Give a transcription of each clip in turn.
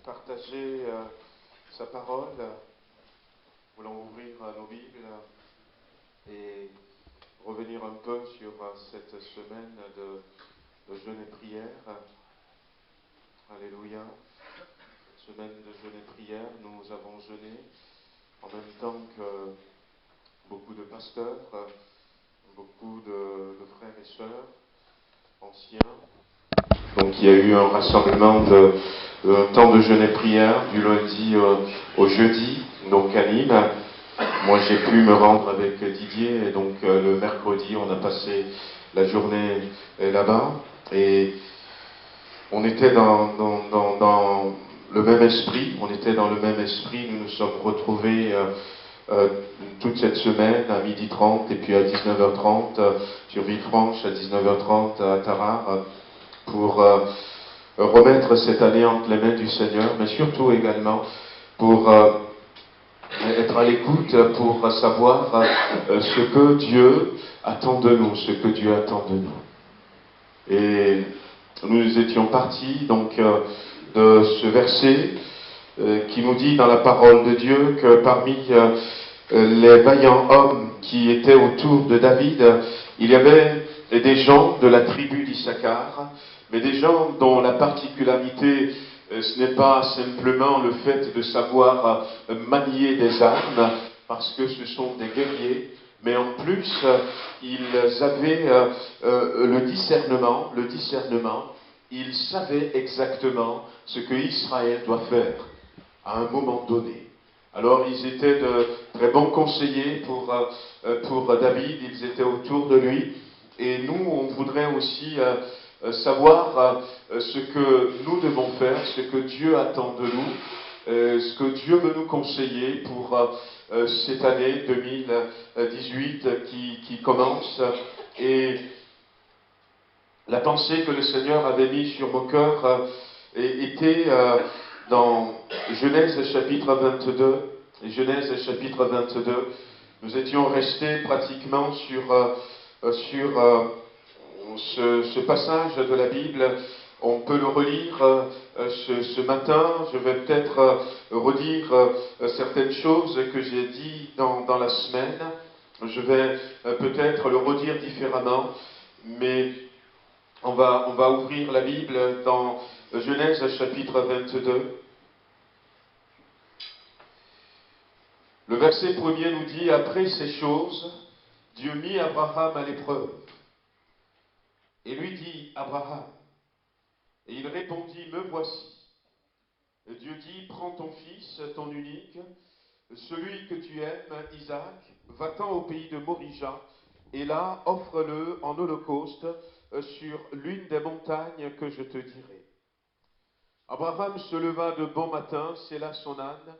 partager sa parole. Nous voulons ouvrir nos Bibles et revenir un peu sur cette semaine de jeûne et prière. Alléluia. Cette semaine de jeûne et prière, nous avons jeûné en même temps que beaucoup de pasteurs, beaucoup de frères et sœurs anciens. Donc il y a eu un rassemblement un temps de jeûne et prière du lundi au jeudi, donc à Nîmes. Moi j'ai pu me rendre avec Didier et donc le mercredi on a passé la journée là-bas et on était dans le même esprit, nous nous sommes retrouvés toute cette semaine à 12h30 et puis à 19h30 sur Villefranche, à 19h30 à Tarare, pour remettre cette année entre les mains du Seigneur, mais surtout également pour être à l'écoute, pour savoir ce que Dieu attend de nous, Et nous étions partis donc de ce verset qui nous dit dans la parole de Dieu que parmi les vaillants hommes qui étaient autour de David, il y avait des gens de la tribu d'Issachar, mais des gens dont la particularité, ce n'est pas simplement le fait de savoir manier des armes, parce que ce sont des guerriers, mais en plus, ils avaient le discernement, ils savaient exactement ce que Israël doit faire à un moment donné. Alors ils étaient de très bons conseillers pour David, ils étaient autour de lui, et nous on voudrait aussi savoir ce que nous devons faire, ce que Dieu attend de nous, ce que Dieu veut nous conseiller pour cette année 2018 qui commence. Et la pensée que le Seigneur avait mise sur mon cœur était dans Genèse chapitre 22. Genèse chapitre 22. Nous étions restés pratiquement sur ce passage de la Bible. On peut le relire ce matin. Je vais peut-être redire certaines choses que j'ai dit dans la semaine. Je vais peut-être le redire différemment, mais on va ouvrir la Bible dans Genèse chapitre 22. Le verset premier nous dit « Après ces choses, Dieu mit Abraham à l'épreuve. Et lui dit, Abraham. Et il répondit, me voici. Et Dieu dit, prends ton fils, ton unique, celui que tu aimes, Isaac, va-t'en au pays de Morija, et là, offre-le en holocauste sur l'une des montagnes que je te dirai. Abraham se leva de bon matin, sella son âne,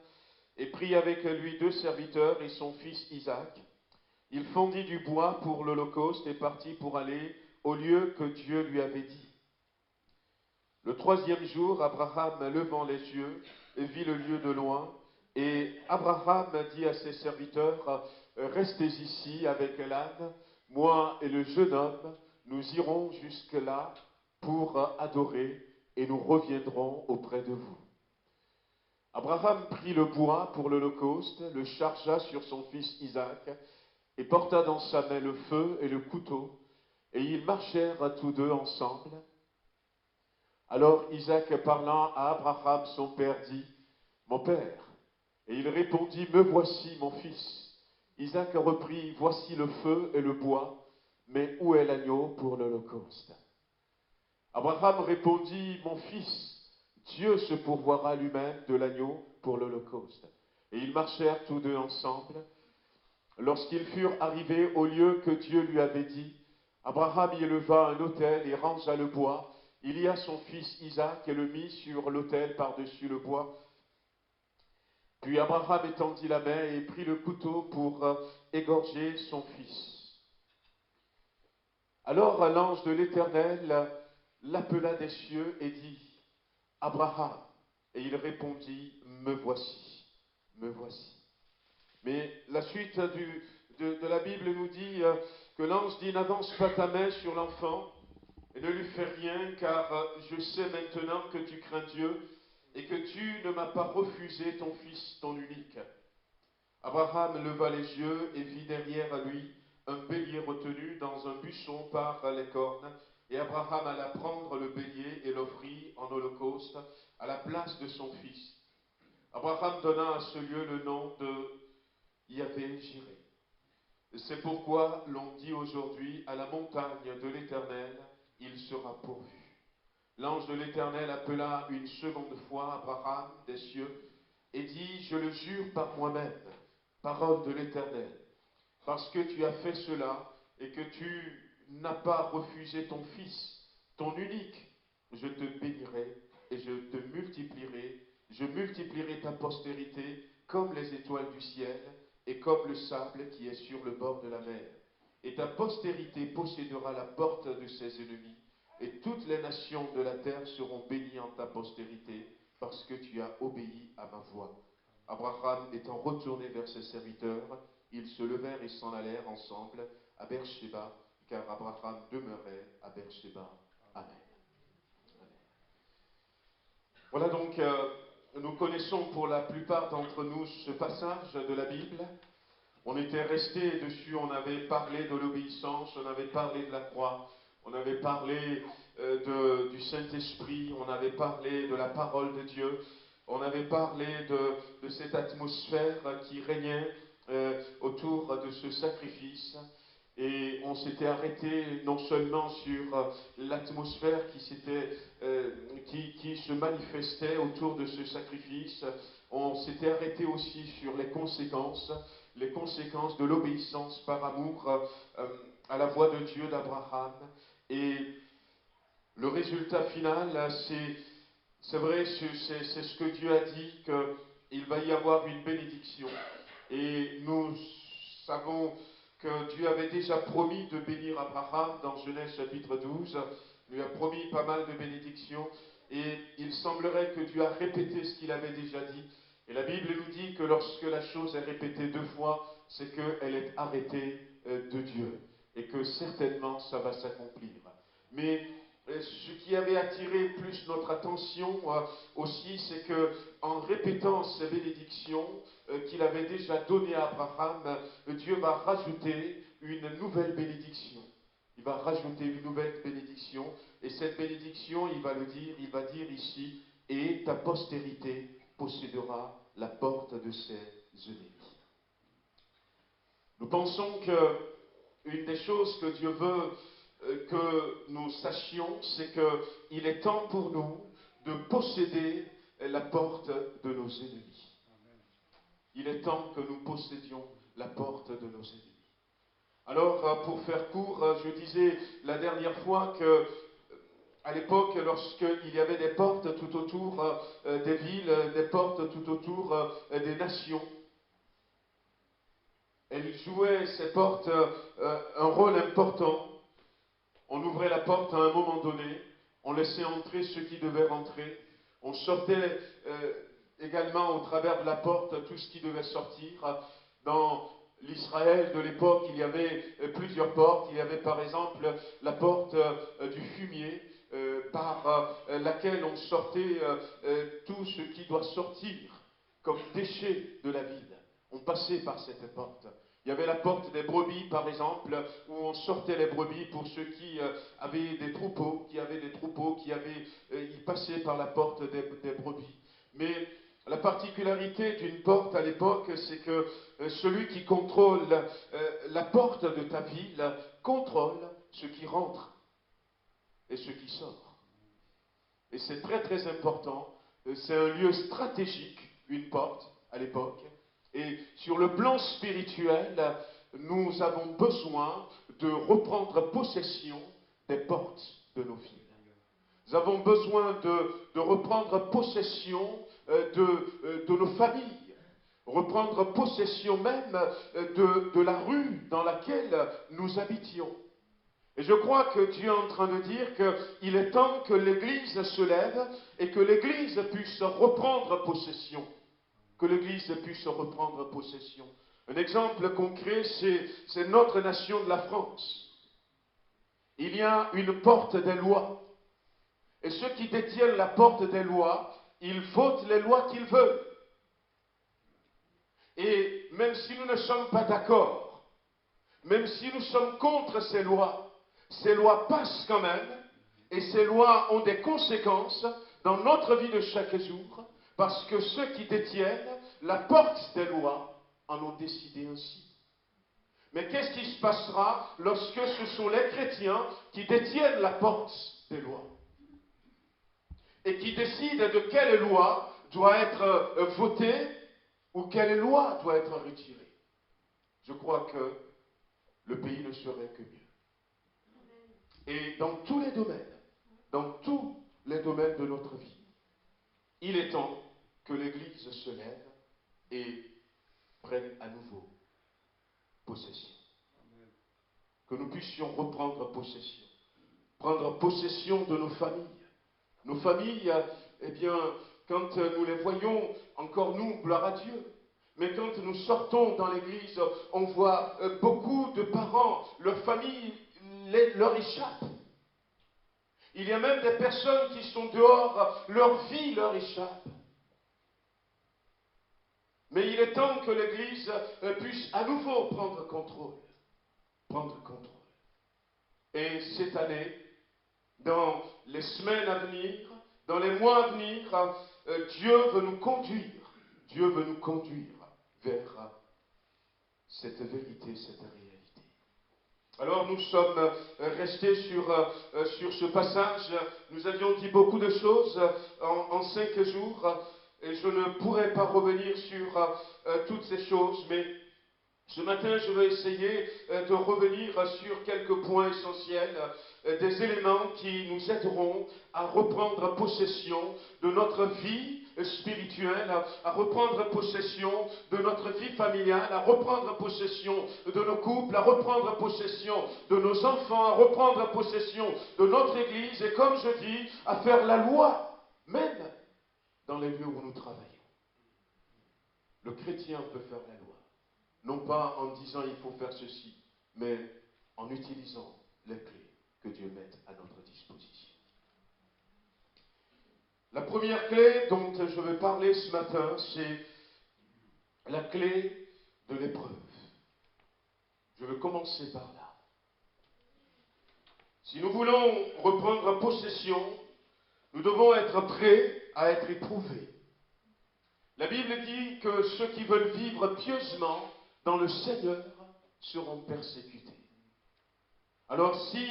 et prit avec lui 2 serviteurs et son fils Isaac. Il fondit du bois pour l'holocauste et partit pour aller au lieu que Dieu lui avait dit. Le 3e jour, Abraham, levant les yeux, vit le lieu de loin, et Abraham dit à ses serviteurs, restez ici avec l'âne, moi et le jeune homme, nous irons jusque-là pour adorer, et nous reviendrons auprès de vous. Abraham prit le bois pour l'holocauste, le chargea sur son fils Isaac, et porta dans sa main le feu et le couteau, et ils marchèrent tous deux ensemble. Alors Isaac, parlant à Abraham son père, dit, mon père. Et il répondit, me voici mon fils. Isaac reprit, voici le feu et le bois, mais où est l'agneau pour l'holocauste? Abraham répondit, mon fils, Dieu se pourvoira lui-même de l'agneau pour l'holocauste. Et ils marchèrent tous deux ensemble. Lorsqu'ils furent arrivés au lieu que Dieu lui avait dit, Abraham y éleva un autel et rangea le bois. Il y a son fils Isaac et le mit sur l'autel par-dessus le bois. Puis Abraham étendit la main et prit le couteau pour égorger son fils. Alors l'ange de l'Éternel l'appela des cieux et dit, Abraham. Et il répondit, me voici, me voici. Mais la suite de la Bible nous dit que l'ange dit, n'avance pas ta main sur l'enfant et ne lui fais rien, car je sais maintenant que tu crains Dieu et que tu ne m'as pas refusé ton fils, ton unique. Abraham leva les yeux et vit derrière lui un bélier retenu dans un buisson par les cornes, et Abraham alla prendre le bélier et l'offrit en holocauste à la place de son fils. Abraham donna à ce lieu le nom de Yahvé-Jiré. C'est pourquoi l'on dit aujourd'hui, à la montagne de l'Éternel, il sera pourvu. L'ange de l'Éternel appela une seconde fois Abraham des cieux et dit, je le jure par moi-même, parole de l'Éternel, parce que tu as fait cela et que tu n'as pas refusé ton fils, ton unique, je te bénirai et je te multiplierai, je multiplierai ta postérité comme les étoiles du ciel et comme le sable qui est sur le bord de la mer. Et ta postérité possédera la porte de ses ennemis, et toutes les nations de la terre seront bénies en ta postérité, parce que tu as obéi à ma voix. Abraham étant retourné vers ses serviteurs, ils se levèrent et s'en allèrent ensemble à Beersheba, car Abraham demeurait à Beersheba. Amen. Voilà donc, nous connaissons pour la plupart d'entre nous ce passage de la Bible. On était resté dessus, on avait parlé de l'obéissance, on avait parlé de la croix, on avait parlé du Saint-Esprit, on avait parlé de la parole de Dieu, on avait parlé de cette atmosphère qui régnait autour de ce sacrifice. Et on s'était arrêté non seulement sur l'atmosphère qui se manifestait autour de ce sacrifice, on s'était arrêté aussi sur les conséquences de l'obéissance par amour à la voix de Dieu d'Abraham. Et le résultat final, c'est vrai, c'est ce que Dieu a dit, qu'il va y avoir une bénédiction. Et nous savons que Dieu avait déjà promis de bénir Abraham dans Genèse chapitre 12. Il lui a promis pas mal de bénédictions. Et il semblerait que Dieu a répété ce qu'il avait déjà dit. Et la Bible nous dit que lorsque la chose est répétée deux fois, c'est qu'elle est arrêtée de Dieu. Et que certainement ça va s'accomplir. Mais ce qui avait attiré plus notre attention aussi, c'est que en répétant ces bénédictions qu'il avait déjà données à Abraham, Dieu va rajouter une nouvelle bénédiction. Il va rajouter une nouvelle bénédiction, et cette bénédiction, il va dire ici, et ta postérité possédera la porte de ses ennemis. Nous pensons que une des choses que Dieu veut que nous sachions, c'est qu'il est temps pour nous de posséder la porte de nos ennemis. Il est temps que nous possédions la porte de nos ennemis. Alors, pour faire court, je disais la dernière fois que à l'époque, lorsqu'il y avait des portes tout autour des villes, des portes tout autour des nations, elles jouaient, ces portes, un rôle important. On ouvrait la porte à un moment donné, on laissait entrer ceux qui devaient rentrer, on sortait également au travers de la porte tout ce qui devait sortir. Dans l'Israël de l'époque, il y avait plusieurs portes. Il y avait par exemple la porte du fumier, par laquelle on sortait tout ce qui doit sortir comme déchet de la ville. On passait par cette porte. Il y avait la porte des brebis, par exemple, où on sortait les brebis pour ceux qui avaient des troupeaux, ils passaient par la porte des brebis. Mais la particularité d'une porte à l'époque, c'est que celui qui contrôle la porte de ta ville contrôle ce qui rentre et ce qui sort. Et c'est très très important. C'est un lieu stratégique, une porte à l'époque. Et sur le plan spirituel, nous avons besoin de reprendre possession des portes de nos villes. Nous avons besoin de reprendre possession de nos familles, reprendre possession même de la rue dans laquelle nous habitions. Et je crois que Dieu est en train de dire qu'il est temps que l'Église se lève et que l'Église puisse reprendre possession. Que l'Église puisse reprendre possession. Un exemple concret, c'est notre nation de la France. Il y a une porte des lois. Et ceux qui détiennent la porte des lois ils votent les lois qu'ils veulent. Et même si nous ne sommes pas d'accord, même si nous sommes contre ces lois passent quand même, et ces lois ont des conséquences dans notre vie de chaque jour, parce que ceux qui détiennent la porte des lois en ont décidé ainsi. Mais qu'est-ce qui se passera lorsque ce sont les chrétiens qui détiennent la porte des lois et qui décident de quelle loi doit être votée ou quelle loi doit être retirée? Je crois que le pays ne serait que mieux. Et dans tous les domaines de notre vie, il est temps que l'Église se lève et prenne à nouveau possession. Que nous puissions reprendre possession. Prendre possession de nos familles. Nos familles, eh bien, quand nous les voyons, encore nous, gloire à Dieu. Mais quand nous sortons dans l'église, on voit beaucoup de parents, leur famille leur échappe. Il y a même des personnes qui sont dehors, leur vie leur échappe. Mais il est temps que l'église puisse à nouveau prendre contrôle. Prendre contrôle. Et cette année, dans les semaines à venir, dans les mois à venir, Dieu veut nous conduire. Dieu veut nous conduire vers cette vérité, cette réalité. Alors nous sommes restés sur ce passage. Nous avions dit beaucoup de choses en 5 jours. Et je ne pourrai pas revenir sur toutes ces choses, mais ce matin, je vais essayer de revenir sur quelques points essentiels, des éléments qui nous aideront à reprendre possession de notre vie spirituelle, à reprendre possession de notre vie familiale, à reprendre possession de nos couples, à reprendre possession de nos enfants, à reprendre possession de notre Église, et comme je dis, à faire la loi, même dans les lieux où nous travaillons. Le chrétien peut faire la loi. Non pas en disant il faut faire ceci, mais en utilisant les clés que Dieu met à notre disposition. La première clé dont je vais parler ce matin, c'est la clé de l'épreuve. Je vais commencer par là. Si nous voulons reprendre possession, nous devons être prêts à être éprouvés. La Bible dit que ceux qui veulent vivre pieusement dans le Seigneur seront persécutés. Alors si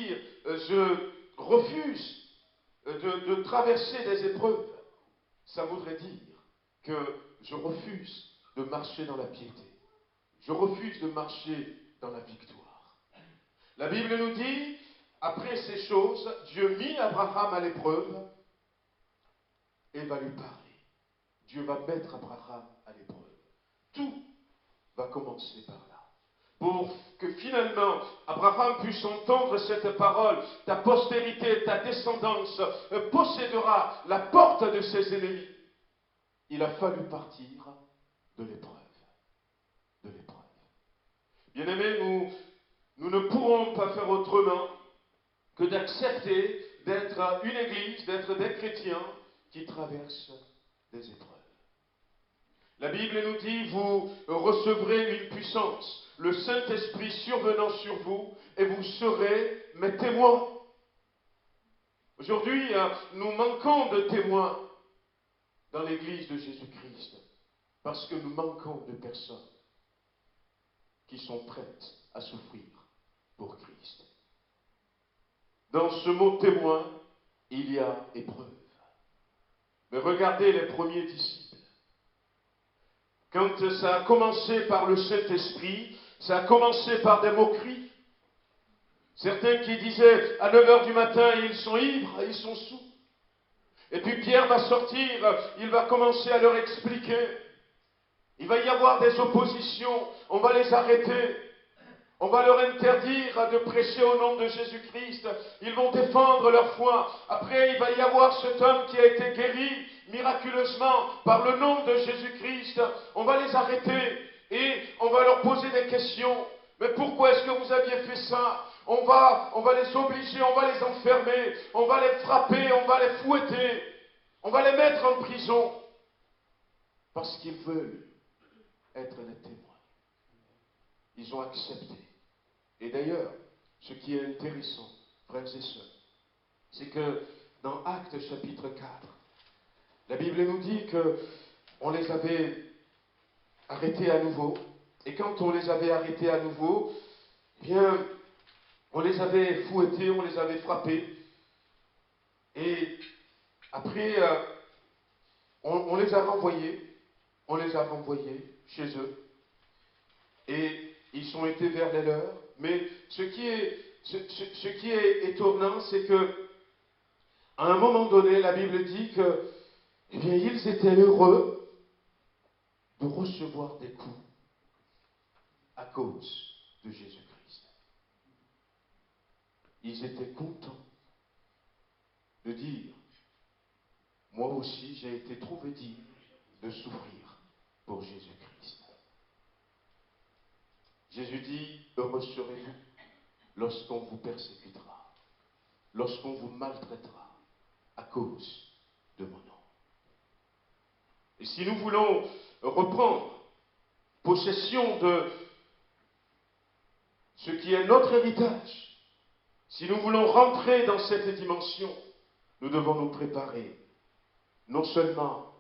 je refuse de traverser des épreuves, ça voudrait dire que je refuse de marcher dans la piété. Je refuse de marcher dans la victoire. La Bible nous dit, après ces choses, Dieu mit Abraham à l'épreuve et va lui parler. Dieu va mettre Abraham à l'épreuve. Tout va commencer par là. Pour que finalement Abraham puisse entendre cette parole, ta postérité, ta descendance possédera la porte de ses ennemis. Il a fallu partir de l'épreuve. De l'épreuve. Bien-aimés, nous ne pourrons pas faire autrement que d'accepter d'être une église, d'être des chrétiens qui traversent des épreuves. La Bible nous dit, vous recevrez une puissance, le Saint-Esprit survenant sur vous, et vous serez mes témoins. Aujourd'hui, nous manquons de témoins dans l'Église de Jésus-Christ, parce que nous manquons de personnes qui sont prêtes à souffrir pour Christ. Dans ce mot témoin, il y a épreuve. Mais regardez les premiers disciples. Quand ça a commencé par le Saint-Esprit, ça a commencé par des moqueries. Certains qui disaient à 9 h du matin, ils sont ivres, ils sont saouls. Et puis Pierre va sortir, il va commencer à leur expliquer. Il va y avoir des oppositions, on va les arrêter. On va leur interdire de prêcher au nom de Jésus-Christ. Ils vont défendre leur foi. Après, il va y avoir cet homme qui a été guéri miraculeusement par le nom de Jésus-Christ. On va les arrêter et on va leur poser des questions. Mais pourquoi est-ce que vous aviez fait ça? On va les obliger, on va les enfermer, on va les frapper, on va les fouetter. On va les mettre en prison parce qu'ils veulent être des témoins. Ils ont accepté. Et d'ailleurs, ce qui est intéressant, frères et sœurs, c'est que dans Actes chapitre 4, la Bible nous dit qu'on les avait arrêtés à nouveau. Et quand on les avait arrêtés à nouveau, eh bien, on les avait fouettés, on les avait frappés. Et après, on les a renvoyés. On les a renvoyés chez eux. Et ils ont été vers les leurs. Mais ce qui est étonnant, c'est que à un moment donné, la Bible dit que, eh bien, ils étaient heureux de recevoir des coups à cause de Jésus-Christ. Ils étaient contents de dire, moi aussi j'ai été trouvé digne de souffrir pour Jésus-Christ. Jésus dit, heureux serez-vous lorsqu'on vous persécutera, lorsqu'on vous maltraitera à cause de mon nom. Et si nous voulons reprendre possession de ce qui est notre héritage, si nous voulons rentrer dans cette dimension, nous devons nous préparer non seulement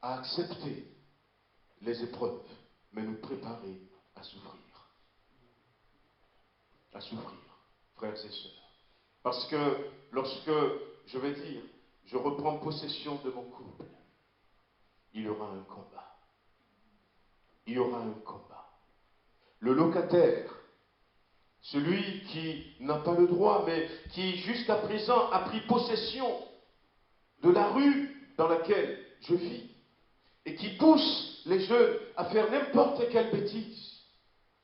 à accepter les épreuves, mais nous préparer à souffrir. À souffrir, frères et sœurs. Parce que lorsque, je vais dire, je reprends possession de mon couple, il y aura un combat. Il y aura un combat. Le locataire, celui qui n'a pas le droit, mais qui jusqu'à présent a pris possession de la rue dans laquelle je vis, et qui pousse les jeunes à faire n'importe quelle bêtise,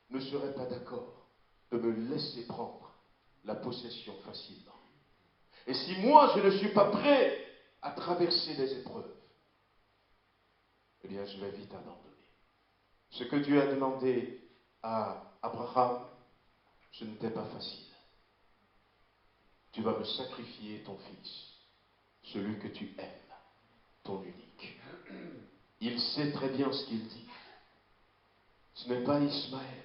ne serait pas d'accord de me laisser prendre la possession facilement. Et si moi je ne suis pas prêt à traverser les épreuves, eh bien je vais vite abandonner. Ce que Dieu a demandé à Abraham, ce n'était pas facile. Tu vas me sacrifier ton fils, celui que tu aimes, ton unique. Il sait très bien ce qu'il dit. Ce n'est pas Ismaël,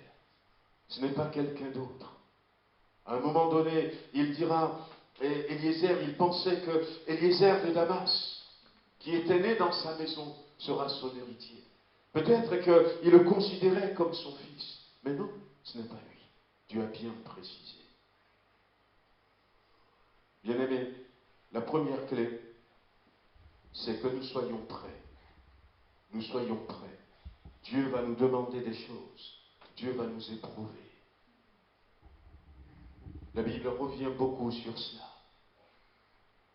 ce n'est pas quelqu'un d'autre. À un moment donné, il dira, Eliezer, il pensait que Eliezer de Damas, qui était né dans sa maison, sera son héritier. Peut-être qu'il le considérait comme son fils, mais non, ce n'est pas lui. Dieu a bien précisé. Bien-aimés, la première clé, c'est que nous soyons prêts. Nous soyons prêts. Dieu va nous demander des choses. Dieu va nous éprouver. La Bible revient beaucoup sur cela.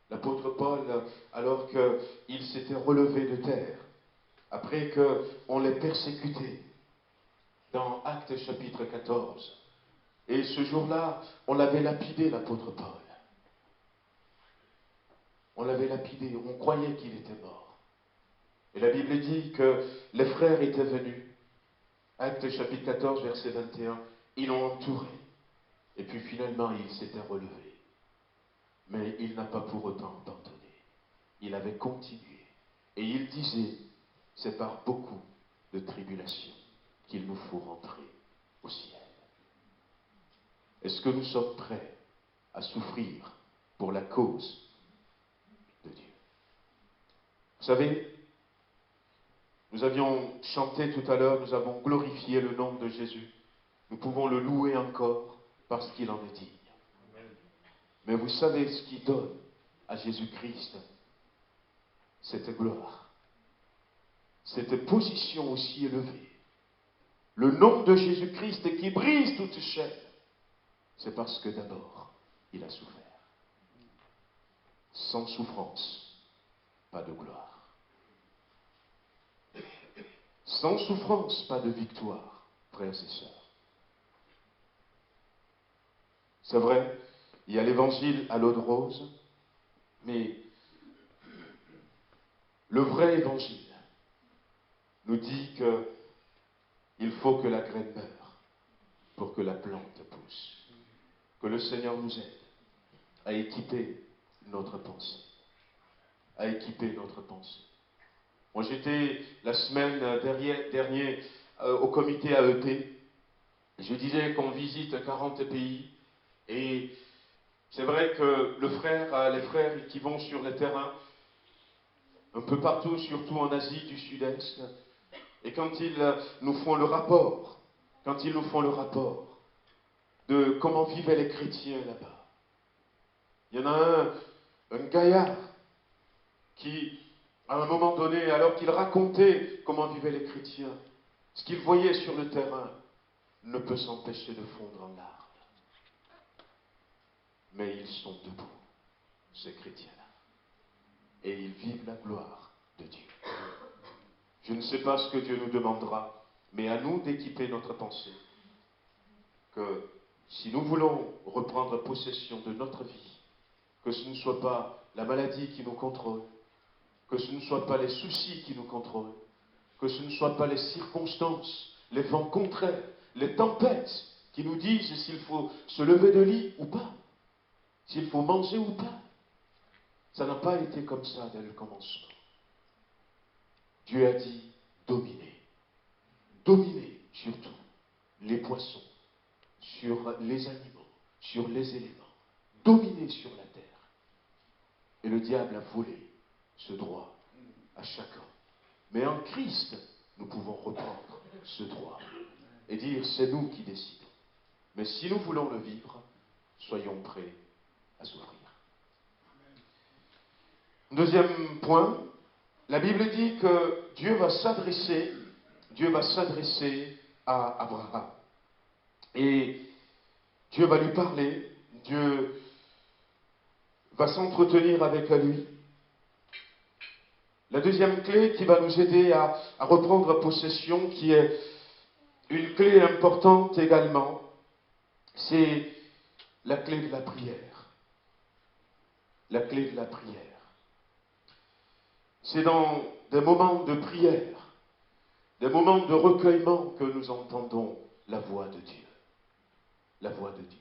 L'apôtre Paul, alors qu'il s'était relevé de terre, après qu'on l'ait persécuté, dans Actes chapitre 14, et ce jour-là, on l'avait lapidé, l'apôtre Paul. On l'avait lapidé, on croyait qu'il était mort. Et la Bible dit que les frères étaient venus. Actes chapitre 14, verset 21, ils l'ont entouré. Et puis finalement, il s'était relevé. Mais il n'a pas pour autant abandonné. Il avait continué. Et il disait, c'est par beaucoup de tribulations qu'il nous faut rentrer au ciel. Est-ce que nous sommes prêts à souffrir pour la cause de Dieu? Vous savez, nous avions chanté tout à l'heure, nous avons glorifié le nom de Jésus. Nous pouvons le louer encore parce qu'il en est digne. Mais vous savez ce qui donne à Jésus-Christ cette gloire, cette position aussi élevée. Le nom de Jésus-Christ qui brise toute chaîne, c'est parce que d'abord, il a souffert. Sans souffrance, pas de gloire. Sans souffrance, pas de victoire, frères et sœurs. C'est vrai, il y a l'évangile à l'eau de rose, mais le vrai évangile nous dit qu'il faut que la graine meure pour que la plante pousse. Que le Seigneur nous aide à équiper notre pensée. à équiper notre pensée. Moi, j'étais la semaine dernière au comité AEP. Je disais qu'on visite 40 pays et c'est vrai que les frères qui vont sur le terrain, un peu partout, surtout en Asie du Sud-Est, et quand ils nous font le rapport, de comment vivaient les chrétiens là-bas, il y en a un gaillard, qui, à un moment donné, alors qu'il racontait comment vivaient les chrétiens, ce qu'il voyait sur le terrain ne peut s'empêcher de fondre en larmes. Mais ils sont debout, ces chrétiens-là, et ils vivent la gloire de Dieu. Je ne sais pas ce que Dieu nous demandera, mais à nous d'équiper notre pensée, que si nous voulons reprendre possession de notre vie, que ce ne soit pas la maladie qui nous contrôle, que ce ne soit pas les soucis qui nous contrôlent, que ce ne soit pas les circonstances, les vents contraires, les tempêtes qui nous disent s'il faut se lever de lit ou pas, s'il faut manger ou pas. Ça n'a pas été comme ça dès le commencement. Dieu a dit dominer. Dominer surtout les poissons, sur les animaux, sur les éléments. Dominer sur la terre. Et le diable a volé ce droit à chacun. Mais en Christ, nous pouvons reprendre ce droit et dire c'est nous qui décidons. Mais si nous voulons le vivre, soyons prêts à souffrir. Deuxième point, la Bible dit que Dieu va s'adresser à Abraham. Et Dieu va lui parler, Dieu va s'entretenir avec lui. La deuxième clé qui va nous aider à reprendre possession, qui est une clé importante également, c'est la clé de la prière. La clé de la prière. C'est dans des moments de prière, des moments de recueillement que nous entendons la voix de Dieu. La voix de Dieu.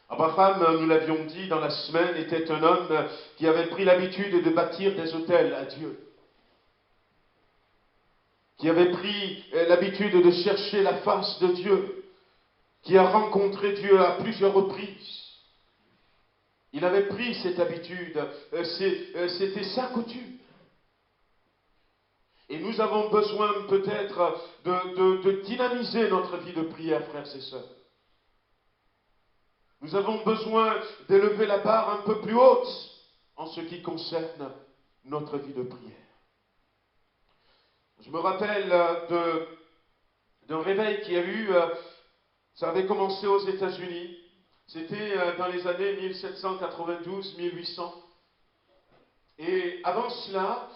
Abraham, nous l'avions dit dans la semaine, était un homme qui avait pris l'habitude de bâtir des autels à Dieu. Qui avait pris l'habitude de chercher la face de Dieu. Qui a rencontré Dieu à plusieurs reprises. Il avait pris cette habitude. C'était sa coutume. Et nous avons besoin peut-être de dynamiser notre vie de prière, frères et sœurs. Nous avons besoin d'élever la barre un peu plus haute en ce qui concerne notre vie de prière. Je me rappelle d'un réveil qui a eu, ça avait commencé aux États-Unis, c'était dans les années 1792-1800. Et avant cela,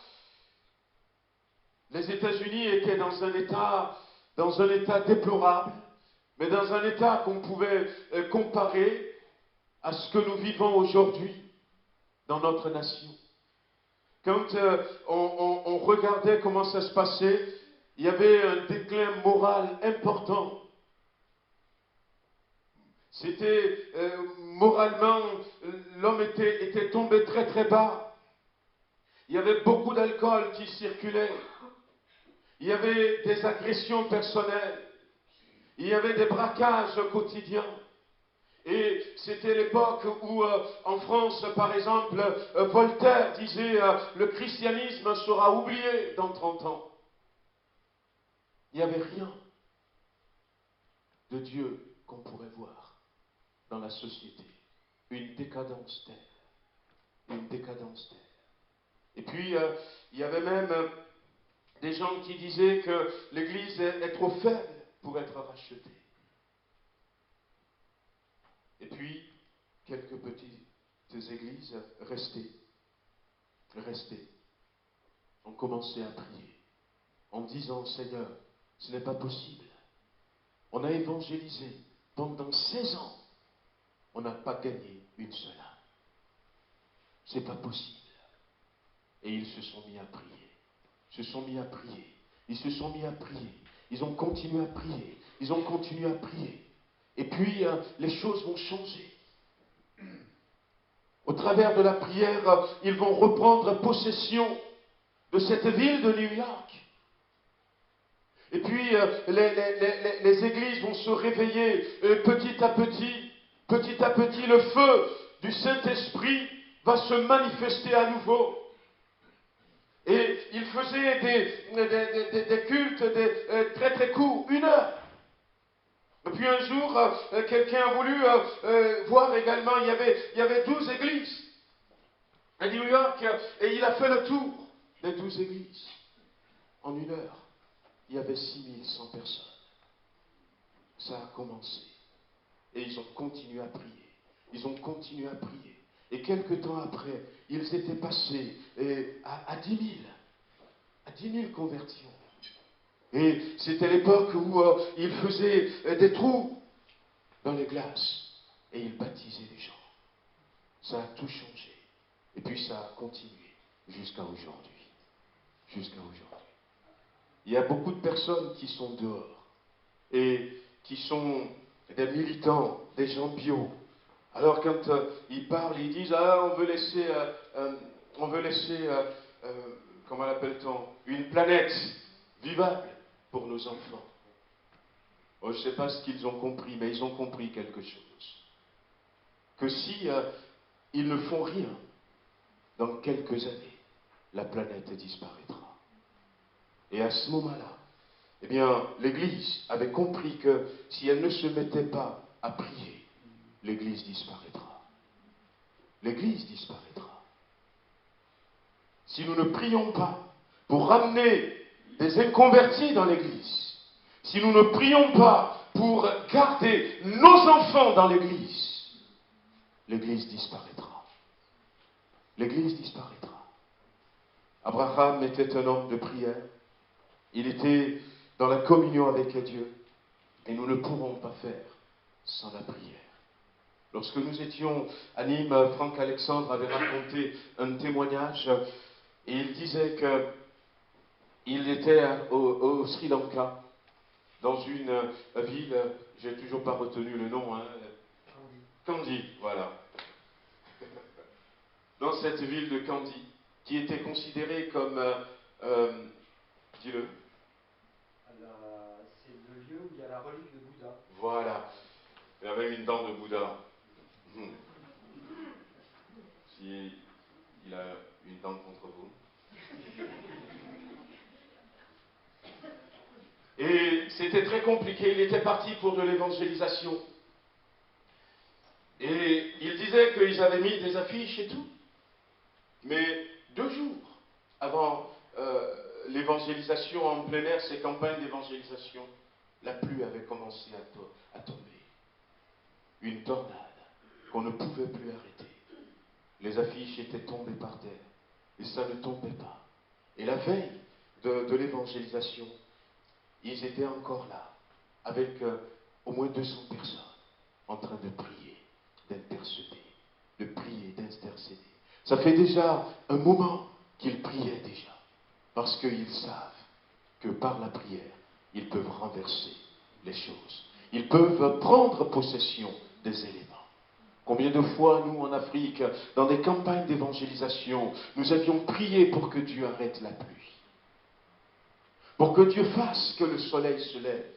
les États-Unis étaient dans un état déplorable, mais dans un état qu'on pouvait comparer à ce que nous vivons aujourd'hui dans notre nation. Quand on regardait comment ça se passait, il y avait un déclin moral important. C'était moralement, l'homme était tombé très très bas. Il y avait beaucoup d'alcool qui circulait. Il y avait des agressions personnelles. Il y avait des braquages quotidiens. Et c'était l'époque où, en France, par exemple, Voltaire disait le christianisme sera oublié dans 30 ans. Il n'y avait rien de Dieu qu'on pourrait voir dans la société. Une décadence telle. Une décadence telle. Et puis, il y avait même des gens qui disaient que l'Église est trop faible pour être rachetée. Et puis, quelques petites églises restées ont commencé à prier en disant, Seigneur, ce n'est pas possible. On a évangélisé pendant 16 ans. On n'a pas gagné une seule âme. C'est pas possible. Et ils se sont mis à prier. Ils se sont mis à prier. Ils se sont mis à prier. Ils ont continué à prier. Ils ont continué à prier. Et puis, les choses vont changer. Au travers de la prière, ils vont reprendre possession de cette ville de New York. Et puis, les églises vont se réveiller petit à petit. Petit à petit, le feu du Saint-Esprit va se manifester à nouveau. Et ils faisaient des cultes très très courts, 1 heure. Et puis un jour, quelqu'un a voulu voir également, il y avait 12 églises à New York, et il a fait le tour des 12 églises. En 1 heure, il y avait 6100 personnes. Ça a commencé. Et ils ont continué à prier. Ils ont continué à prier. Et quelque temps après, ils étaient passés à 10 000. À 10 000 conversions. Et c'était l'époque où ils faisaient des trous dans les glaces. Et ils baptisaient les gens. Ça a tout changé. Et puis ça a continué jusqu'à aujourd'hui. Jusqu'à aujourd'hui. Il y a beaucoup de personnes qui sont dehors. Et qui sont des militants, des gens bio. Alors quand ils parlent, ils disent ah on veut laisser comment l'appelle-t-on, une planète vivable pour nos enfants. Oh, je ne sais pas ce qu'ils ont compris, mais ils ont compris quelque chose. Que si ils ne font rien, dans quelques années, la planète disparaîtra. Et à ce moment-là, eh bien, l'Église avait compris que si elle ne se mettait pas à prier, l'Église disparaîtra. L'Église disparaîtra. Si nous ne prions pas pour ramener des inconvertis dans l'Église, si nous ne prions pas pour garder nos enfants dans l'Église, l'Église disparaîtra. L'Église disparaîtra. Abraham était un homme de prière. Il était dans la communion avec Dieu. Et nous ne pourrons pas faire sans la prière. Lorsque nous étions à Nîmes, Franck Alexandre avait raconté un témoignage et il disait qu'il était au Sri Lanka, dans une ville, j'ai toujours pas retenu le nom, Kandy, voilà. Dans cette ville de Kandy, qui était considérée comme, dis-le. C'est le lieu où il y a la relique de Bouddha. Voilà. Il y a même une dent de Bouddha. Si il a une dent contre vous. Et c'était très compliqué. Il était parti pour de l'évangélisation. Et il disait qu'ils avaient mis des affiches et tout. Mais 2 jours avant l'évangélisation en plein air, ces campagnes d'évangélisation, la pluie avait commencé à tomber. Une tornade qu'on ne pouvait plus arrêter. Les affiches étaient tombées par terre. Et ça ne tombait pas. Et la veille de l'évangélisation, ils étaient encore là, avec au moins 200 personnes, en train de prier, d'intercéder, de prier, d'intercéder. Ça fait déjà un moment qu'ils priaient déjà, parce qu'ils savent que par la prière, ils peuvent renverser les choses. Ils peuvent prendre possession des éléments. Combien de fois, nous, en Afrique, dans des campagnes d'évangélisation, nous avions prié pour que Dieu arrête la pluie. Pour que Dieu fasse que le soleil se lève.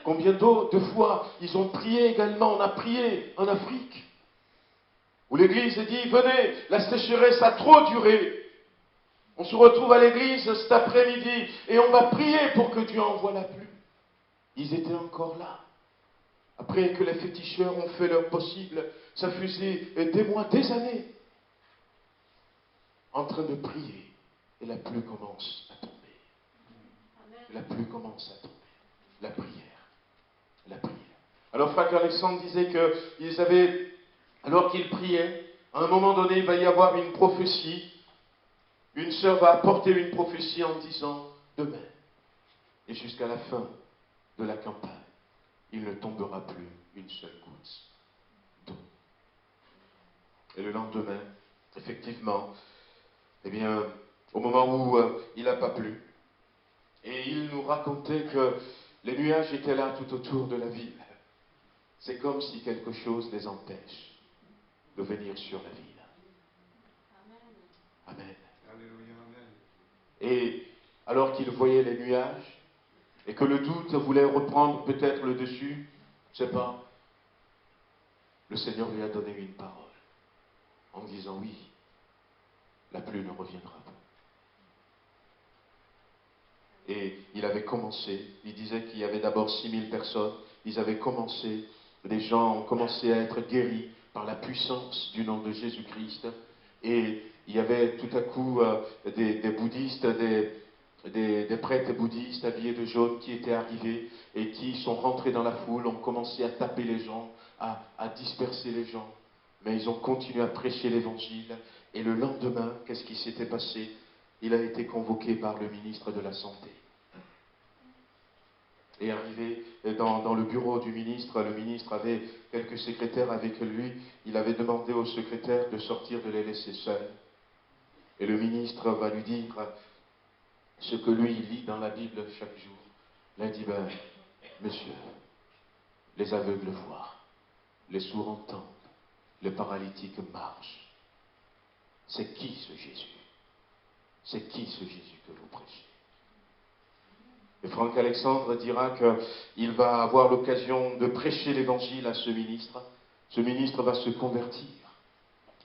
Combien de fois ils ont prié également, on a prié en Afrique, où l'Église dit, venez, la sécheresse a trop duré. On se retrouve à l'Église cet après-midi et on va prier pour que Dieu envoie la pluie. Ils étaient encore là. Après que les féticheurs ont fait leur possible, ça faisait des mois, des années, en train de prier. Et la pluie commence à tomber. La pluie commence à tomber. La prière. La prière. Alors Frère Alexandre disait qu'ils avaient, alors qu'ils priaient, à un moment donné, il va y avoir une prophétie. Une sœur va apporter une prophétie en disant, demain, et jusqu'à la fin de la campagne, il ne tombera plus une seule goutte d'eau. Et le lendemain, effectivement, eh bien, au moment où il n'a pas plu, et il nous racontait que les nuages étaient là tout autour de la ville. C'est comme si quelque chose les empêche de venir sur la ville. Amen. Alléluia, amen. Et alors qu'il voyait les nuages, et que le doute voulait reprendre peut-être le dessus, je ne sais pas, le Seigneur lui a donné une parole, en disant oui, la pluie ne reviendra pas. Et il avait commencé, il disait qu'il y avait d'abord 6000 personnes, ils avaient commencé, les gens ont commencé à être guéris par la puissance du nom de Jésus-Christ. Et il y avait tout à coup des bouddhistes, des prêtres bouddhistes habillés de jaune qui étaient arrivés et qui sont rentrés dans la foule, ont commencé à taper les gens, à disperser les gens. Mais ils ont continué à prêcher l'évangile. Et le lendemain, qu'est-ce qui s'était passé? Il a été convoqué par le ministre de la Santé. Et arrivé dans le bureau du ministre, le ministre avait quelques secrétaires avec lui. Il avait demandé au secrétaire de sortir, de les laisser seuls. Et le ministre va lui dire ce que lui lit dans la Bible chaque jour. Il a dit, ben, monsieur, les aveugles voient, les sourds entendent, les paralytiques marchent. C'est qui ce Jésus? C'est qui ce Jésus que vous prêchez? Et Franck Alexandre dira qu'il va avoir l'occasion de prêcher l'évangile à ce ministre. Ce ministre va se convertir.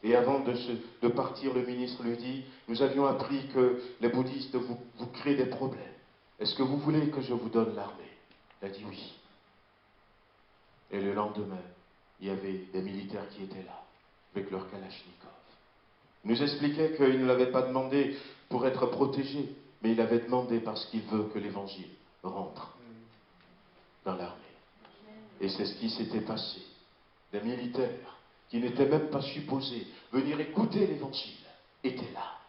Et avant de partir, le ministre lui dit, nous avions appris que les bouddhistes vous créent des problèmes. Est-ce que vous voulez que je vous donne l'armée? Il a dit oui. Et le lendemain, il y avait des militaires qui étaient là, avec leur kalachnikov. Il nous expliquait qu'il ne l'avait pas demandé pour être protégé, mais il avait demandé parce qu'il veut que l'évangile rentre dans l'armée. Et c'est ce qui s'était passé. Des militaires qui n'étaient même pas supposés venir écouter l'évangile étaient là.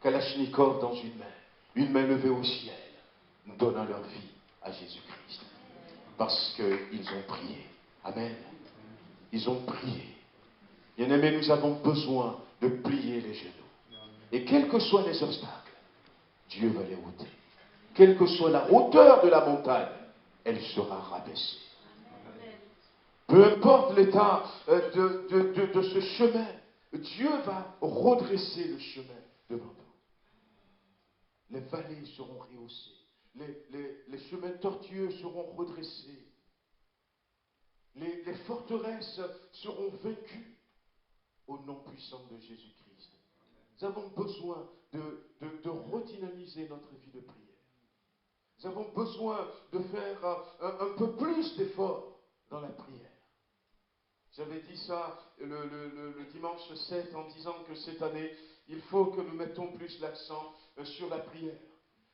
Kalachnikov dans une main levée au ciel, donnant leur vie à Jésus-Christ. Parce qu'ils ont prié. Amen. Ils ont prié. Bien-aimés, nous avons besoin de plier les genoux. Et quels que soient les obstacles, Dieu va les ôter. Quelle que soit la hauteur de la montagne, elle sera rabaissée. Peu importe l'état de ce chemin, Dieu va redresser le chemin devant nous. Les vallées seront rehaussées. Les chemins tortueux seront redressés. Les forteresses seront vaincues au nom puissant de Jésus-Christ. Nous avons besoin de redynamiser notre vie de prière. Nous avons besoin de faire un peu plus d'efforts dans la prière. J'avais dit ça le dimanche 7 en disant que cette année, il faut que nous mettons plus l'accent sur la prière.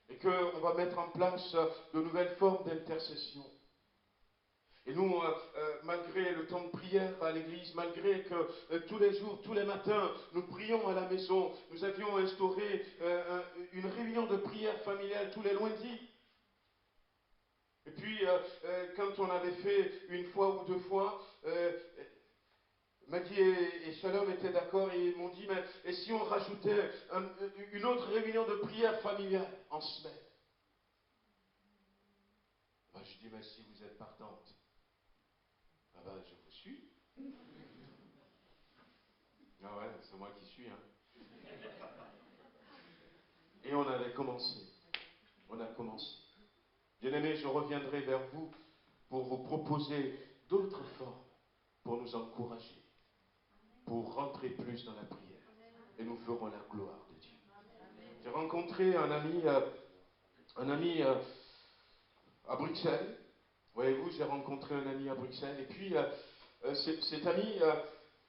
Et qu'on va mettre en place de nouvelles formes d'intercession. Et nous, malgré le temps de prière à l'église, malgré que tous les jours, tous les matins, nous prions à la maison, nous avions instauré une réunion de prière familiale tous les lundis. Et puis, quand on avait fait une fois ou deux fois, Maggie et Shalom étaient d'accord et ils m'ont dit, mais et si on rajoutait une autre réunion de prière familiale en semaine? Ben, je dis, mais si vous êtes partante, ah ben, je vous suis. Ah ouais, c'est moi qui suis, hein. Et on avait commencé. On a commencé. Bien-aimés, je reviendrai vers vous pour vous proposer d'autres formes pour nous encourager, pour rentrer plus dans la prière. Et nous ferons la gloire de Dieu. J'ai rencontré un ami à Bruxelles. Voyez-vous, j'ai rencontré un ami à Bruxelles. Et puis, cet ami,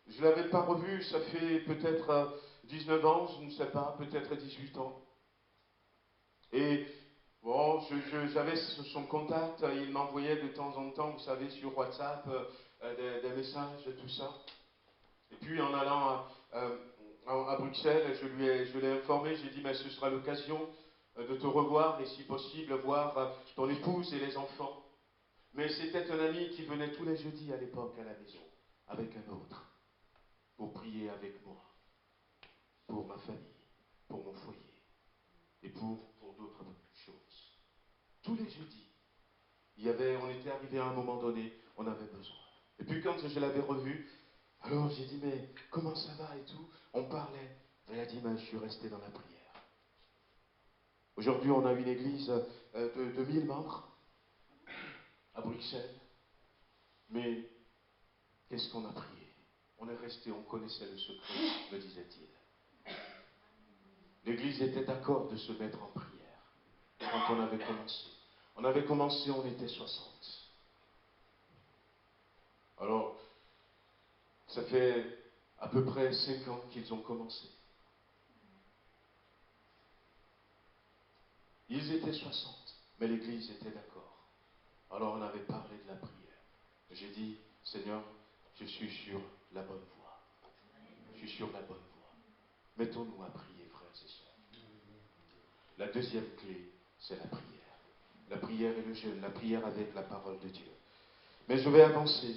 je ne l'avais pas revu, ça fait peut-être 19 ans, je ne sais pas, peut-être 18 ans. Et bon, j'avais son contact, il m'envoyait de temps en temps, vous savez, sur WhatsApp, des messages, tout ça. Et puis en allant à Bruxelles, je l'ai informé, j'ai dit, mais ce sera l'occasion de te revoir et si possible, voir ton épouse et les enfants. Mais c'était un ami qui venait tous les jeudis à l'époque à la maison, avec un autre, pour prier avec moi, pour ma famille, pour mon foyer et pour d'autres choses. Tous les jeudis, on était arrivé à un moment donné, on avait besoin. Et puis quand je l'avais revu, Alors j'ai dit, mais comment ça va et tout? On parlait. Elle a dit, mais je suis resté dans la prière. Aujourd'hui, on a une église de 1000 membres à Bruxelles. Mais qu'est-ce qu'on a prié? On est resté, on connaissait le secret, me disait-il. L'église était d'accord de se mettre en prière quand on avait commencé. On avait commencé, on était 60. Alors, ça fait à peu près 5 ans qu'ils ont commencé. Ils étaient 60, mais l'église était d'accord. Alors on avait parlé de la prière. J'ai dit, Seigneur, je suis sur la bonne voie. Je suis sur la bonne voie. Mettons-nous à prier, frères et sœurs. La deuxième clé, c'est la prière. La prière et le jeûne, la prière avec la parole de Dieu. Mais je vais avancer.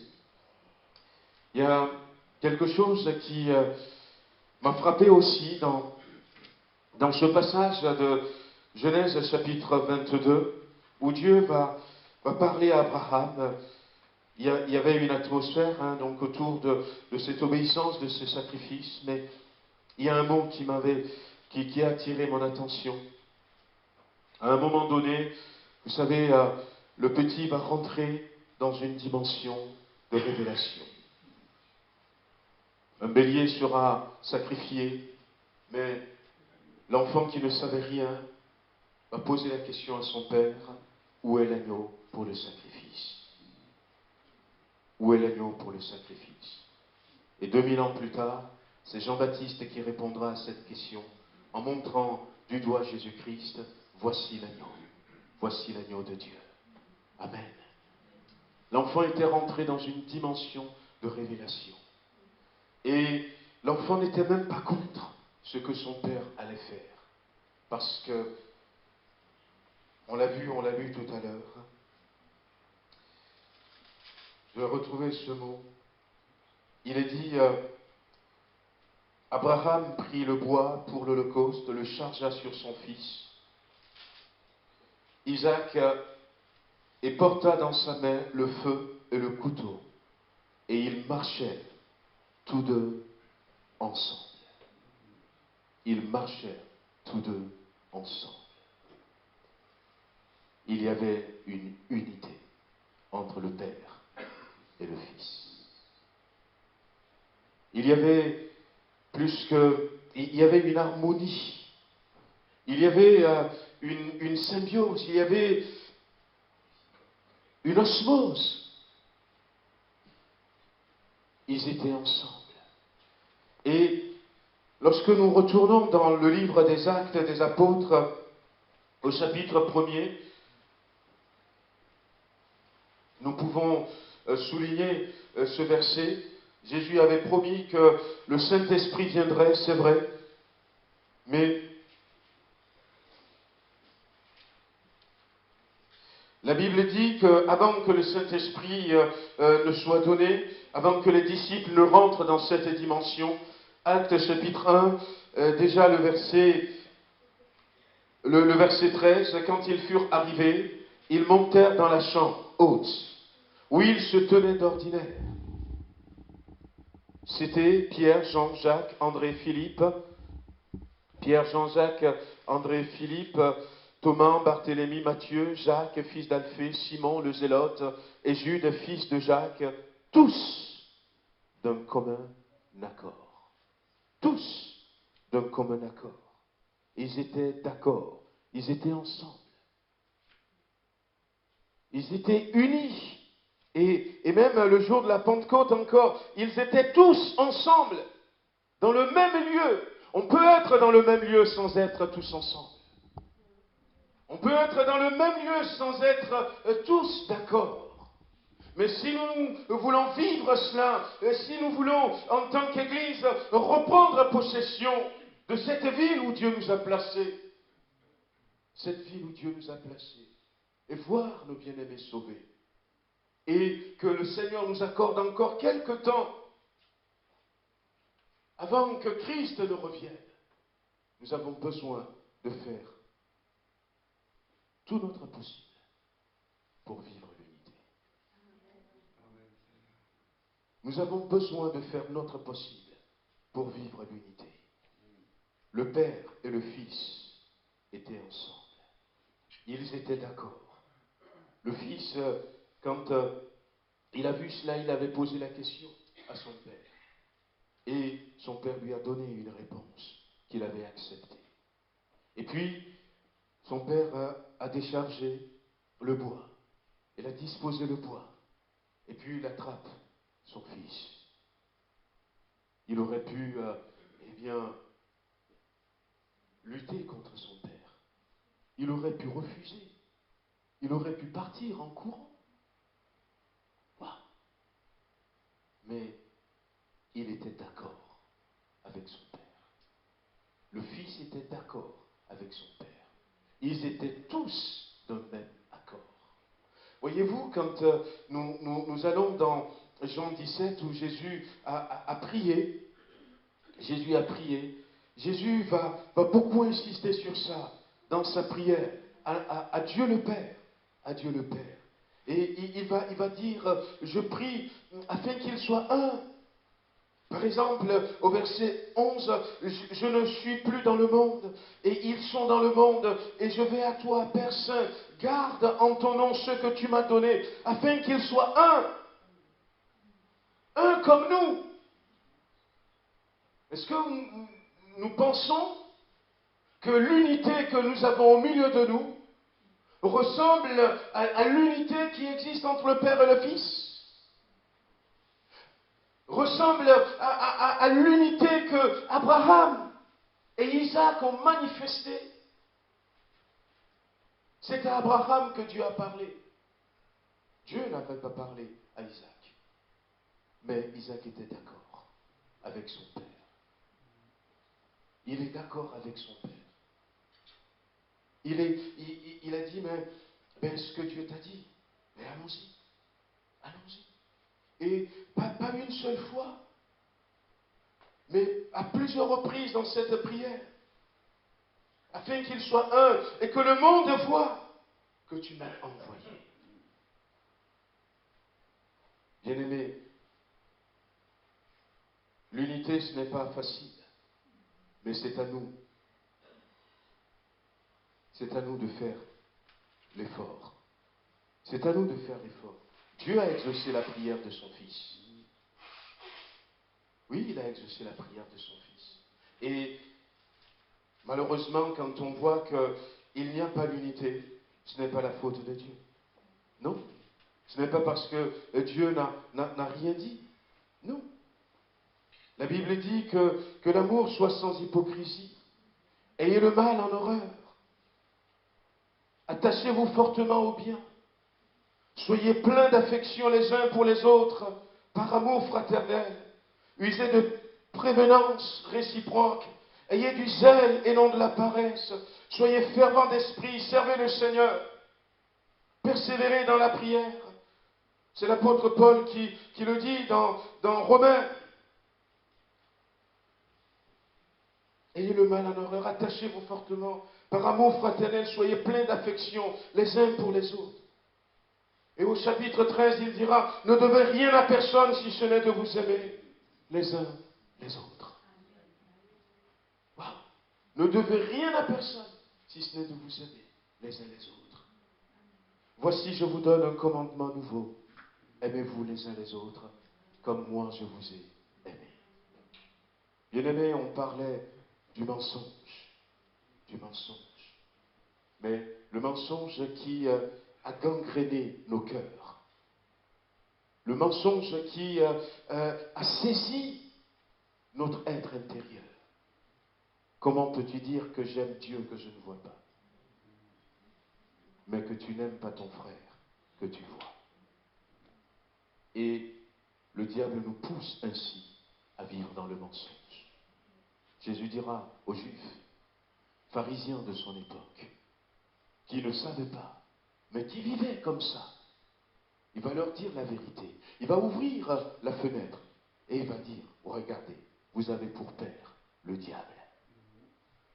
Il y a quelque chose qui m'a frappé aussi dans ce passage de Genèse chapitre 22, où Dieu va parler à Abraham. Il y avait une atmosphère donc autour de cette obéissance, de ce sacrifice, mais il y a un mot qui a attiré mon attention. À un moment donné, vous savez, le petit va rentrer dans une dimension de révélation. Un bélier sera sacrifié, mais l'enfant qui ne savait rien va poser la question à son père, où est l'agneau pour le sacrifice? Où est l'agneau pour le sacrifice? Et 2000 ans plus tard, c'est Jean-Baptiste qui répondra à cette question en montrant du doigt Jésus-Christ, voici l'agneau de Dieu. Amen. L'enfant était rentré dans une dimension de révélation. Et l'enfant n'était même pas contre ce que son père allait faire. Parce que, on l'a vu tout à l'heure. Je vais retrouver ce mot. Il est dit, Abraham prit le bois pour l'Holocauste, le chargea sur son fils. Isaac et porta dans sa main le feu et le couteau. Et ils marchaient tous deux ensemble. Ils marchaient tous deux ensemble. Il y avait une unité entre le Père et le Fils. Il y avait il y avait une harmonie. Il y avait une symbiose. Il y avait une osmose. Ils étaient ensemble. Et lorsque nous retournons dans le livre des Actes des Apôtres, au chapitre 1er, nous pouvons souligner ce verset. Jésus avait promis que le Saint-Esprit viendrait, c'est vrai, mais la Bible dit qu'avant que le Saint-Esprit ne soit donné, avant que les disciples ne rentrent dans cette dimension, Actes chapitre 1, déjà le verset 13, quand ils furent arrivés, ils montèrent dans la chambre haute, où ils se tenaient d'ordinaire. C'était Pierre, Jean, Jacques, André, Philippe, Pierre, Jean, Jacques, André, Philippe, Thomas, Barthélemy, Matthieu, Jacques, fils d'Alphée, Simon, le Zélote, et Jude, fils de Jacques, tous d'un commun accord. Tous d'un commun accord. Ils étaient d'accord. Ils étaient ensemble. Ils étaient unis. Et même le jour de la Pentecôte encore, ils étaient tous ensemble, dans le même lieu. On peut être dans le même lieu sans être tous ensemble. On peut être dans le même lieu sans être tous d'accord. Mais si nous voulons vivre cela, si nous voulons, en tant qu'Église, reprendre possession de cette ville où Dieu nous a placés, et voir nos bien-aimés sauvés, et que le Seigneur nous accorde encore quelque temps avant que Christ ne revienne, nous avons besoin de faire tout notre possible pour vivre l'unité. Nous avons besoin de faire notre possible pour vivre l'unité. Le Père et le Fils étaient ensemble. Ils étaient d'accord. Le Fils, quand il a vu cela, il avait posé la question à son Père. Et son Père lui a donné une réponse qu'il avait acceptée. Et puis, son Père a déchargé le bois. Il a disposé le bois. Et puis, il attrape son Fils. Il aurait pu, lutter contre son Père. Il aurait pu refuser. Il aurait pu partir en courant. Waouh! Mais il était d'accord avec son Père. Le Fils était d'accord avec son Père. Ils étaient tous d'un même accord. Voyez-vous, quand nous allons dans Jean 17 où Jésus a prié, Jésus va beaucoup insister sur ça dans sa prière à Dieu le Père, à Dieu le Père. Et il va dire, je prie afin qu'il soit un. Par exemple, au verset 11, je ne suis plus dans le monde, et ils sont dans le monde, et je vais à toi, Père Saint, garde en ton nom ceux que tu m'as donnés, afin qu'ils soient un comme nous. Est-ce que nous pensons que l'unité que nous avons au milieu de nous ressemble à l'unité qui existe entre le Père et le Fils? Ressemble à l'unité que Abraham et Isaac ont manifestée? C'est à Abraham que Dieu a parlé. Dieu n'avait pas parlé à Isaac. Mais Isaac était d'accord avec son Père. Il est d'accord avec son Père. Il a dit, mais ce que Dieu t'a dit, mais allons-y, allons-y. Et pas une seule fois, mais à plusieurs reprises dans cette prière, afin qu'il soit un et que le monde voie que tu m'as envoyé. Bien-aimés, l'unité ce n'est pas facile, mais c'est à nous. C'est à nous de faire l'effort. C'est à nous de faire l'effort. Dieu a exaucé la prière de son Fils. Oui, il a exaucé la prière de son Fils. Et malheureusement, quand on voit qu'il n'y a pas d'unité, ce n'est pas la faute de Dieu. Non. Ce n'est pas parce que Dieu n'a rien dit. Non. La Bible dit que l'amour soit sans hypocrisie. Ayez le mal en horreur. Attachez-vous fortement au bien. Soyez pleins d'affection les uns pour les autres, par amour fraternel. Usez de prévenance réciproque. Ayez du zèle et non de la paresse. Soyez fervents d'esprit, servez le Seigneur. Persévérez dans la prière. C'est l'apôtre Paul qui le dit dans Romains. Ayez le mal en horreur, attachez-vous fortement. Par amour fraternel, soyez pleins d'affection les uns pour les autres. Et au chapitre 13, il dira, ne devez rien à personne si ce n'est de vous aimer les uns les autres. Wow. Ne devez rien à personne si ce n'est de vous aimer les uns les autres. Voici, je vous donne un commandement nouveau. Aimez-vous les uns les autres comme moi je vous ai aimé. Bien-aimés, on parlait du mensonge. Du mensonge. Mais le mensonge qui a gangréné nos cœurs. Le mensonge qui a saisi notre être intérieur. Comment peux-tu dire que j'aime Dieu que je ne vois pas, mais que tu n'aimes pas ton frère que tu vois? Et le diable nous pousse ainsi à vivre dans le mensonge. Jésus dira aux Juifs, pharisiens de son époque, qui ne savaient pas, mais qui vivaient comme ça, il va leur dire la vérité. Il va ouvrir la fenêtre et il va dire, regardez, vous avez pour père le diable.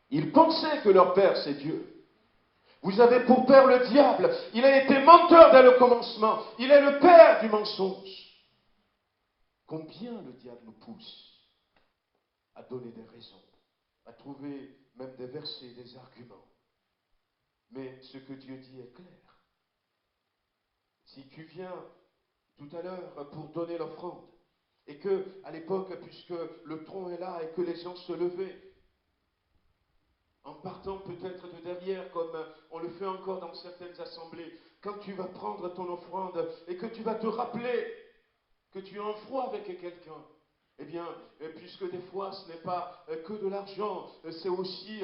Ils pensaient que leur père c'est Dieu. Vous avez pour père le diable. Il a été menteur dès le commencement. Il est le père du mensonge. combien le diable nous pousse à donner des raisons, à trouver même des versets, des arguments. Mais ce que Dieu dit est clair. Si tu viens tout à l'heure pour donner l'offrande, et que, à l'époque, puisque le tronc est là et que les gens se levaient, en partant peut-être de derrière, comme on le fait encore dans certaines assemblées, quand tu vas prendre ton offrande et que tu vas te rappeler que tu es en froid avec quelqu'un, eh bien, puisque des fois ce n'est pas que de l'argent, c'est aussi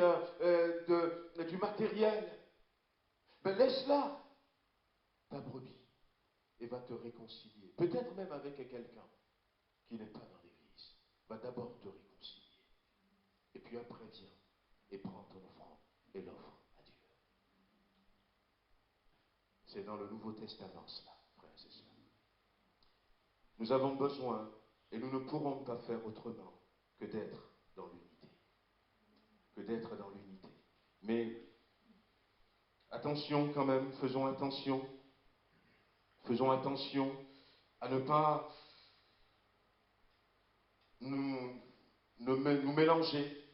du matériel, ben laisse-la, ta brebis, et va te réconcilier. Peut-être même avec quelqu'un qui n'est pas dans l'église. Va d'abord te réconcilier. Et puis après, viens et prends ton offrande et l'offre à Dieu. C'est dans le Nouveau Testament cela, frères et sœurs. Nous avons besoin, et nous ne pourrons pas faire autrement que d'être dans l'unité. Que d'être dans l'unité. Mais attention quand même, faisons attention. Faisons attention à ne pas nous mélanger.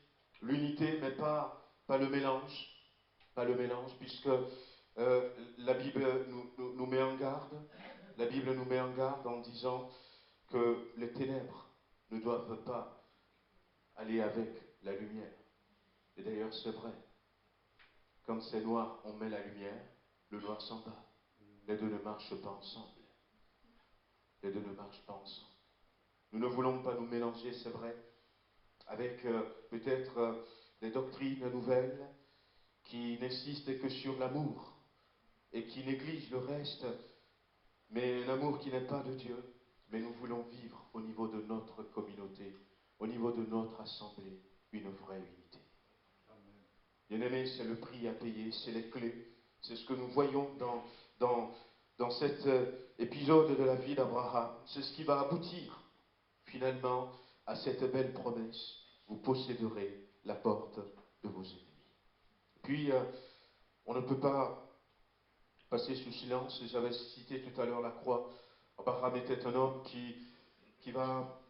L'unité, mais pas le mélange. Pas le mélange, puisque la Bible nous met en garde. La Bible nous met en garde en disant que les ténèbres ne doivent pas aller avec la lumière. Et d'ailleurs, c'est vrai. Quand c'est noir, on met la lumière, le noir s'en va. Les deux ne marchent pas ensemble. Les deux ne marchent pas ensemble. Nous ne voulons pas nous mélanger, c'est vrai, avec peut-être des doctrines nouvelles qui n'insistent que sur l'amour et qui négligent le reste, mais un amour qui n'est pas de Dieu. Mais nous voulons vivre au niveau de notre communauté, au niveau de notre assemblée, une vraie unité. Bien-aimés, c'est le prix à payer, c'est les clés, c'est ce que nous voyons dans cet épisode de la vie d'Abraham. C'est ce qui va aboutir finalement à cette belle promesse. Vous posséderez la porte de vos ennemis. Puis, on ne peut pas passer sous silence, j'avais cité tout à l'heure la croix. Abraham était un homme qui va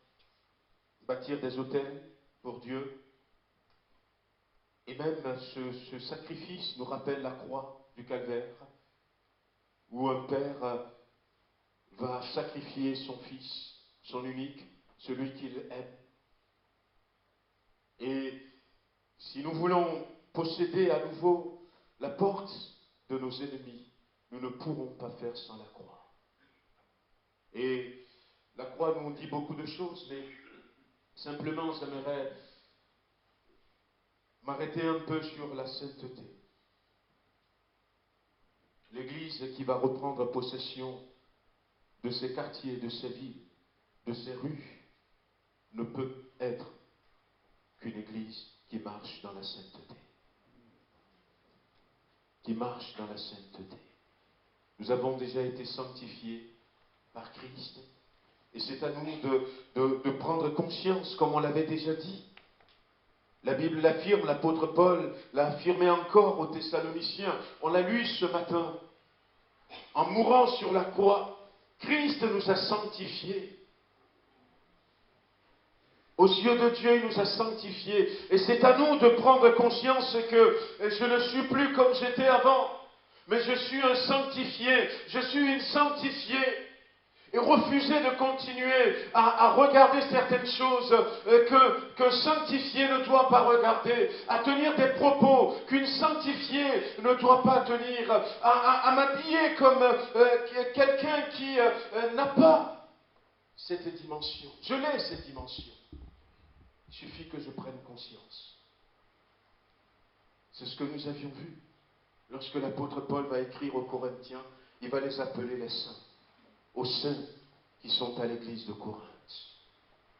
bâtir des autels pour Dieu. Et même ce sacrifice nous rappelle la croix du calvaire, où un père va sacrifier son fils, son unique, celui qu'il aime. Et si nous voulons posséder à nouveau la porte de nos ennemis, nous ne pourrons pas faire sans la croix. Et la croix nous dit beaucoup de choses, mais simplement j'aimerais m'arrêter un peu sur la sainteté. L'Église qui va reprendre possession de ces quartiers, de ces villes, de ces rues, ne peut être qu'une Église qui marche dans la sainteté. Qui marche dans la sainteté. Nous avons déjà été sanctifiés par Christ. Et c'est à nous de prendre conscience, comme on l'avait déjà dit. La Bible l'affirme, l'apôtre Paul l'a affirmé encore aux Thessaloniciens. On l'a lu ce matin. En mourant sur la croix, Christ nous a sanctifiés. Aux yeux de Dieu, il nous a sanctifiés. Et c'est à nous de prendre conscience que je ne suis plus comme j'étais avant, mais je suis un sanctifié, je suis une sanctifiée. Et refuser de continuer à regarder certaines choses qu'un sanctifié ne doit pas regarder, à tenir des propos qu'une sanctifiée ne doit pas tenir, à m'habiller comme quelqu'un qui n'a pas cette dimension. Je l'ai cette dimension. Il suffit que je prenne conscience. C'est ce que nous avions vu. Lorsque l'apôtre Paul va écrire aux Corinthiens, il va les appeler les saints. Aux saints qui sont à l'église de Corinthe.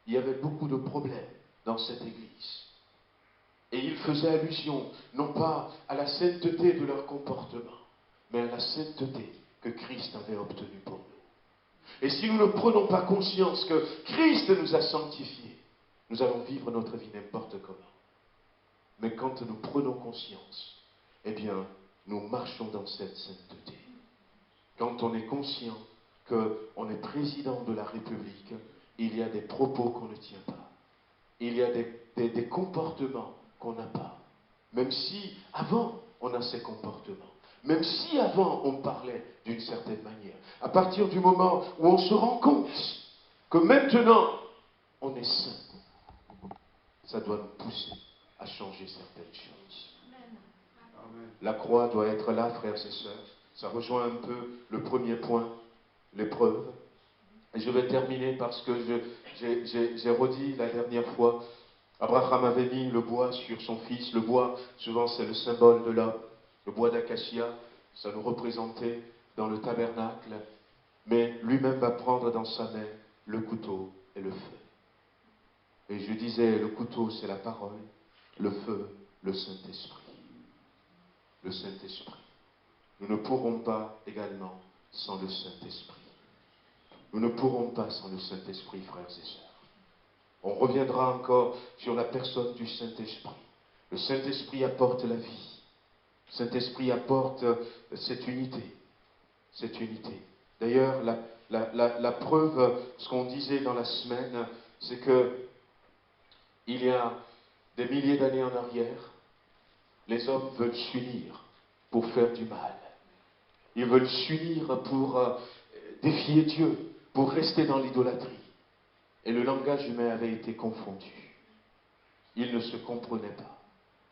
Il y avait beaucoup de problèmes dans cette église. Et il faisait allusion, non pas à la sainteté de leur comportement, mais à la sainteté que Christ avait obtenue pour nous. Et si nous ne prenons pas conscience que Christ nous a sanctifiés, nous allons vivre notre vie n'importe comment. Mais quand nous prenons conscience, eh bien, nous marchons dans cette sainteté. Quand on est conscient qu'on est président de la République il y a des propos qu'on ne tient pas. Il y a des comportements qu'on n'a pas. Même si avant, on a ces comportements. Même si avant, on parlait d'une certaine manière. À partir du moment où on se rend compte que maintenant, on est saint, ça doit nous pousser à changer certaines choses. Amen. La croix doit être là, frères et sœurs. Ça rejoint un peu le premier point, l'épreuve. Et je vais terminer parce que j'ai redit la dernière fois, Abraham avait mis le bois sur son fils. Le bois, souvent, c'est le symbole de l'homme. Le bois d'acacia, ça nous représentait dans le tabernacle. Mais lui-même va prendre dans sa main le couteau et le feu. Et je disais, le couteau, c'est la parole. Le feu, le Saint-Esprit. Le Saint-Esprit. Nous ne pourrons pas également sans le Saint-Esprit. Nous ne pourrons pas sans le Saint-Esprit, frères et sœurs. On reviendra encore sur la personne du Saint-Esprit. Le Saint-Esprit apporte la vie. Le Saint-Esprit apporte cette unité. Cette unité. D'ailleurs, la preuve, ce qu'on disait dans la semaine, c'est que il y a des milliers d'années en arrière, les hommes veulent s'unir pour faire du mal. Ils veulent s'unir pour défier Dieu, pour rester dans l'idolâtrie. Et le langage humain avait été confondu. Ils ne se comprenaient pas.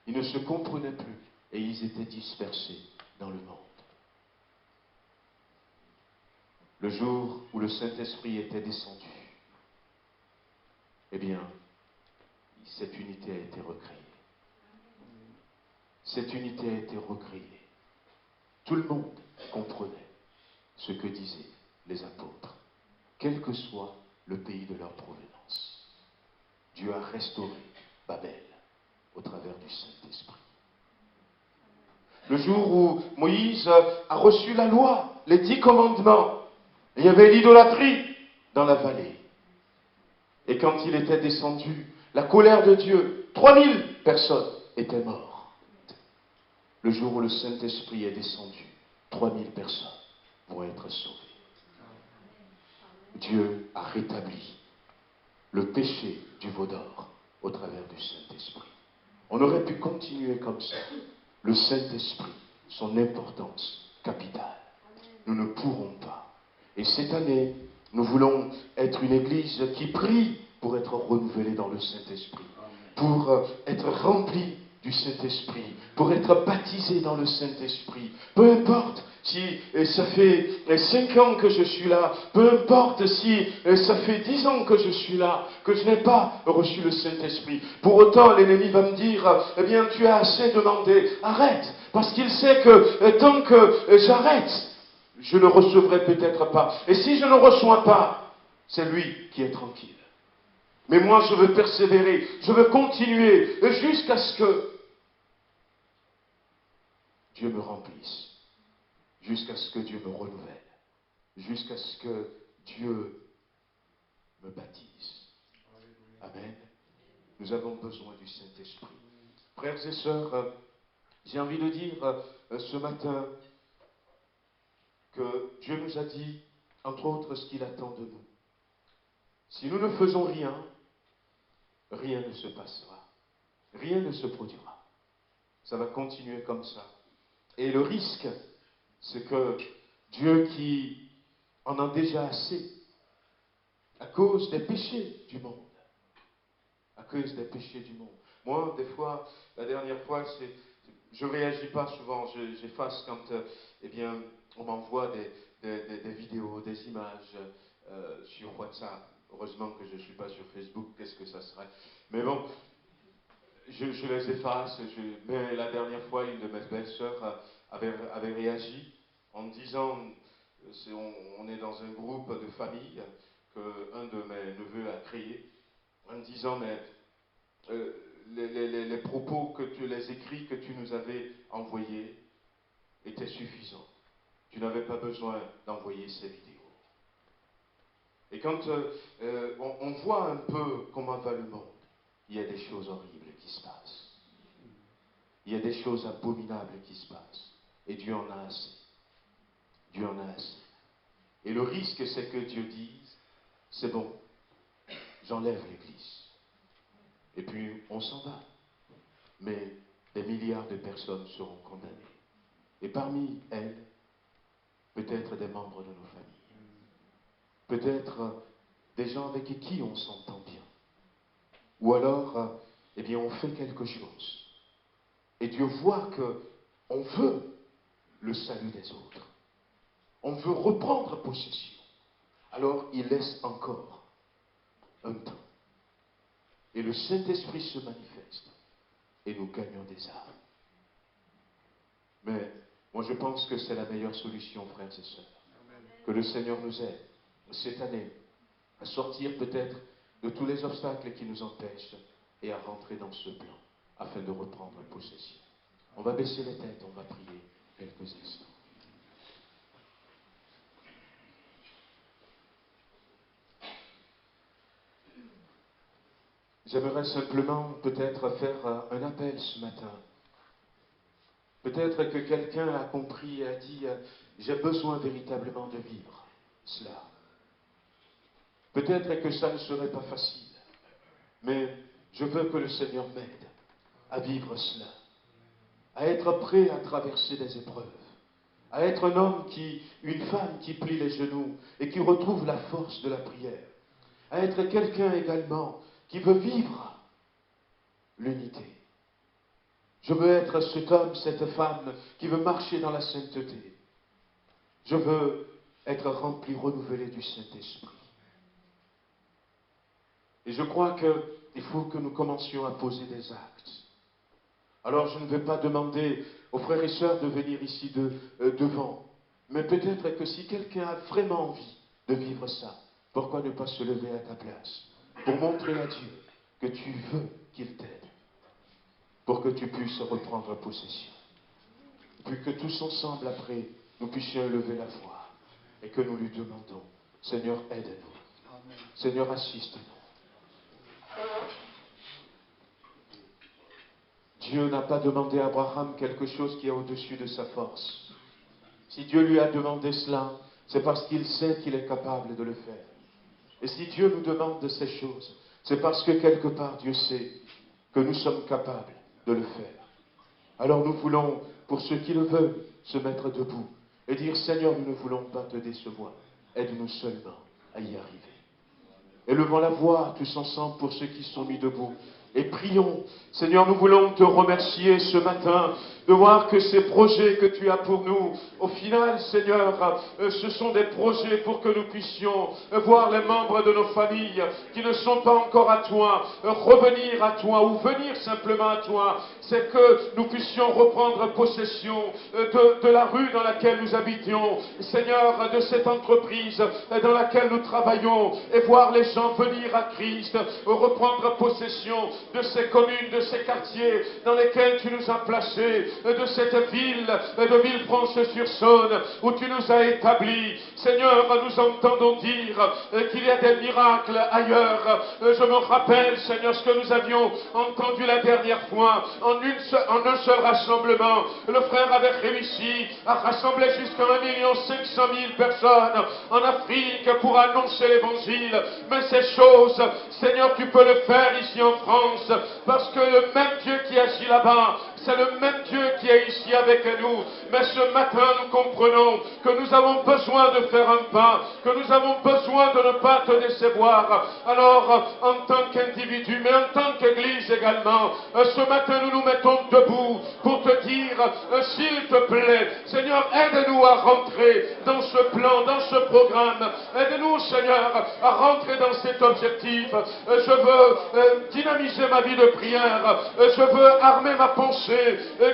Ils ne se comprenaient plus. Et ils étaient dispersés dans le monde. Le jour où le Saint-Esprit était descendu, eh bien, cette unité a été recréée. Cette unité a été recréée. Tout le monde comprenait ce que disaient les apôtres, quel que soit le pays de leur provenance. Dieu a restauré Babel au travers du Saint-Esprit. Le jour où Moïse a reçu la loi, les 10 commandements, il y avait l'idolâtrie dans la vallée. Et quand il était descendu, la colère de Dieu, 3000 personnes étaient mortes. Le jour où le Saint-Esprit est descendu, 3000 personnes vont être sauvées. Dieu a rétabli le péché du veau d'or au travers du Saint-Esprit. On aurait pu continuer comme ça. Le Saint-Esprit, son importance capitale. Nous ne pourrons pas. Et cette année, nous voulons être une église qui prie pour être renouvelée dans le Saint-Esprit, pour être remplie du Saint-Esprit, pour être baptisée dans le Saint-Esprit. Peu importe si ça fait 5 ans que je suis là, peu importe si ça fait 10 ans que je suis là, que je n'ai pas reçu le Saint-Esprit. Pour autant, l'ennemi va me dire, eh bien, tu as assez demandé, arrête, parce qu'il sait que tant que j'arrête, je ne recevrai peut-être pas. Et si je ne reçois pas, c'est lui qui est tranquille. Mais moi, je veux persévérer, je veux continuer jusqu'à ce que Dieu me remplisse, jusqu'à ce que Dieu me renouvelle, jusqu'à ce que Dieu me baptise. Amen. Nous avons besoin du Saint-Esprit. Frères et sœurs, j'ai envie de dire ce matin que Dieu nous a dit, entre autres, ce qu'il attend de nous. Si nous ne faisons rien, rien ne se passera. Rien ne se produira. Ça va continuer comme ça. Et le risque, c'est que Dieu qui en a déjà assez, à cause des péchés du monde, à cause des péchés du monde. Moi, des fois, la dernière fois, je ne réagis pas souvent, j'efface quand eh bien, on m'envoie des vidéos, des images sur WhatsApp. Heureusement que je ne suis pas sur Facebook, qu'est-ce que ça serait. Mais bon, je les efface. Mais la dernière fois, une de mes belles-sœurs avait réagi en disant, on est dans un groupe de famille qu'un de mes neveux a créé, en disant, mais les propos, les écrits que tu nous avais envoyés étaient suffisants. Tu n'avais pas besoin d'envoyer ces vidéos. Et quand on voit un peu comment va le monde, il y a des choses horribles qui se passent. Il y a des choses abominables qui se passent. Et Dieu en a assez. Dieu en a assez. Et le risque, c'est que Dieu dise, c'est bon, j'enlève l'Église. Et puis on s'en va. Mais des milliards de personnes seront condamnées. Et parmi elles, peut-être des membres de nos familles. Peut-être des gens avec qui on s'entend bien. Ou alors, eh bien, on fait quelque chose. Et Dieu voit qu'on veut le salut des autres. On veut reprendre possession. Alors, il laisse encore un temps. Et le Saint-Esprit se manifeste. Et nous gagnons des âmes. Mais moi, je pense que c'est la meilleure solution, frères et sœurs. Que le Seigneur nous aide cette année à sortir peut-être de tous les obstacles qui nous empêchent et à rentrer dans ce plan afin de reprendre possession. On va baisser les têtes, on va prier quelques instants. J'aimerais simplement peut-être faire un appel ce matin. Peut-être que quelqu'un a compris et a dit « J'ai besoin véritablement de vivre cela ». Peut-être que ça ne serait pas facile, mais je veux que le Seigneur m'aide à vivre cela, à être prêt à traverser des épreuves, à être un homme une femme qui plie les genoux et qui retrouve la force de la prière, à être quelqu'un également qui veut vivre l'unité. Je veux être cet homme, cette femme qui veut marcher dans la sainteté. Je veux être rempli, renouvelé du Saint-Esprit. Et je crois qu'il faut que nous commencions à poser des actes. Alors je ne vais pas demander aux frères et sœurs de venir ici devant. Mais peut-être que si quelqu'un a vraiment envie de vivre ça, pourquoi ne pas se lever à ta place pour montrer à Dieu que tu veux qu'il t'aide, pour que tu puisses reprendre possession. Puis que tous ensemble, après, nous puissions élever la voix et que nous lui demandons, Seigneur, aide-nous. Seigneur, assiste-nous. Dieu n'a pas demandé à Abraham quelque chose qui est au-dessus de sa force. Si Dieu lui a demandé cela, c'est parce qu'il sait qu'il est capable de le faire. Et si Dieu nous demande de ces choses, c'est parce que quelque part Dieu sait que nous sommes capables de le faire. Alors nous voulons, pour ceux qui le veulent, se mettre debout et dire, Seigneur, nous ne voulons pas te décevoir. Aide-nous seulement à y arriver. Élevons la voix tous ensemble pour ceux qui sont mis debout. Et prions. Seigneur, nous voulons te remercier ce matin de voir que ces projets que tu as pour nous, au final, Seigneur, ce sont des projets pour que nous puissions voir les membres de nos familles qui ne sont pas encore à toi, revenir à toi ou venir simplement à toi. C'est que nous puissions reprendre possession de la rue dans laquelle nous habitions, Seigneur, de cette entreprise dans laquelle nous travaillons, et voir les gens venir à Christ, reprendre possession de ces communes, de ces quartiers dans lesquels tu nous as placés, de cette ville, de Villefranche-sur-Saône, où tu nous as établis. Seigneur, nous entendons dire qu'il y a des miracles ailleurs. Je me rappelle, Seigneur, ce que nous avions entendu la dernière fois, en un seul rassemblement. Le frère avait réussi à rassembler jusqu'à 1 500 000 personnes en Afrique pour annoncer l'évangile. Mais ces choses, Seigneur, tu peux le faire ici en France, parce que le même Dieu qui agit là-bas, c'est le même Dieu qui est ici avec nous. Mais ce matin, nous comprenons que nous avons besoin de faire un pas, que nous avons besoin de ne pas te décevoir. Alors, en tant qu'individu, mais en tant qu'Église également, ce matin, nous nous mettons debout pour te dire, s'il te plaît, Seigneur, aide-nous à rentrer dans ce plan, dans ce programme. Aide-nous, Seigneur, à rentrer dans cet objectif. Je veux dynamiser ma vie de prière. Je veux armer ma pensée.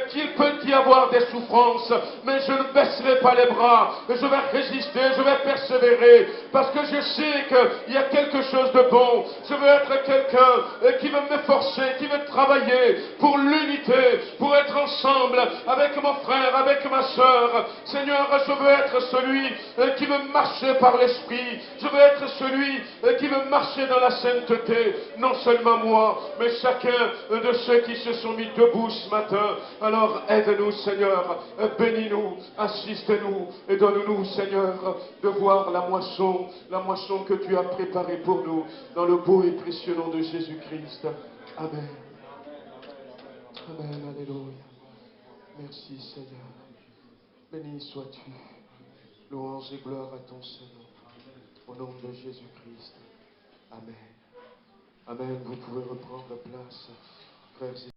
Qu'il peut y avoir des souffrances, mais je ne baisserai pas les bras. Je vais résister, je vais persévérer, parce que je sais qu'il y a quelque chose de bon. Je veux être quelqu'un qui veut m'efforcer, qui veut travailler pour l'unité, pour être ensemble avec mon frère, avec ma soeur. Seigneur, je veux être celui qui veut marcher par l'Esprit. Je veux être celui qui veut marcher dans la sainteté. Non seulement moi, mais chacun de ceux qui se sont mis debout ce matin. Alors aide-nous. Aide-nous, Seigneur. Bénis-nous. Assiste-nous. Et donne-nous, Seigneur, de voir la moisson que tu as préparée pour nous, dans le beau et précieux nom de Jésus-Christ. Amen. Amen. Alléluia. Merci, Seigneur. Béni sois-tu. Louange et gloire à ton Seigneur. Au nom de Jésus-Christ. Amen. Amen. Vous pouvez reprendre place, frères et